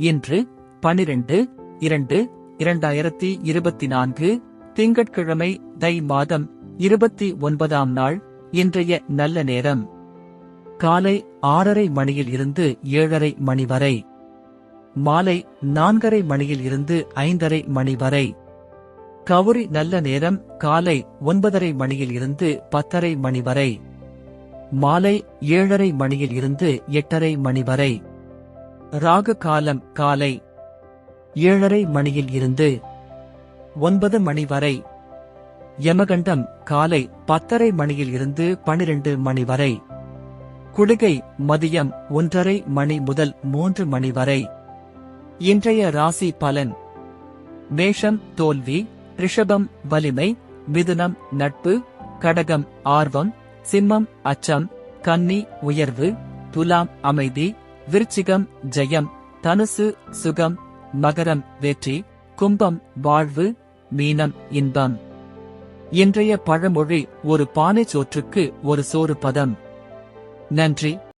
இன்று 12/2/2024 திங்கட்கிழமை தை மாதம் 29ஆம் நாள். இன்றைய நல்ல நேரம் காலை 6:30 மணியில் இருந்து 7:30 மணி வரை, மாலை 4:30 மணியில் இருந்து 5:30 மணி வரை. கவுரி நல்ல நேரம் காலை 9:30 மணியில் இருந்து 10:30 மணி வரை, மாலை 7:30 மணியில் இருந்து 8:30 மணி வரை. ராகு காலம் காலை 7:30 மணியில் இருந்து 9 மணி வரை. யமகண்டம் காலை 10:30 மணியில் இருந்து 12 மணி வரை. குளிகை மதியம் 1:30 மணி முதல் 3 மணி வரை. இன்றைய ராசி பலன்: மேஷம் தோல்வி, ரிஷபம் வலிமை, மிதுனம் நட்பு, கடகம் ஆர்வம், சிம்மம் அச்சம், கன்னி உயர்வு, துலாம் அமைதி, விருச்சிகம் ஜெயம், தனுசு சுகம், மகரம் வெற்றி, கும்பம் வாழ்வு, மீனம் இன்பம். இன்றைய பழமொழி: ஒரு பானை சோற்றுக்கு ஒரு சோறு பதம். நன்றி.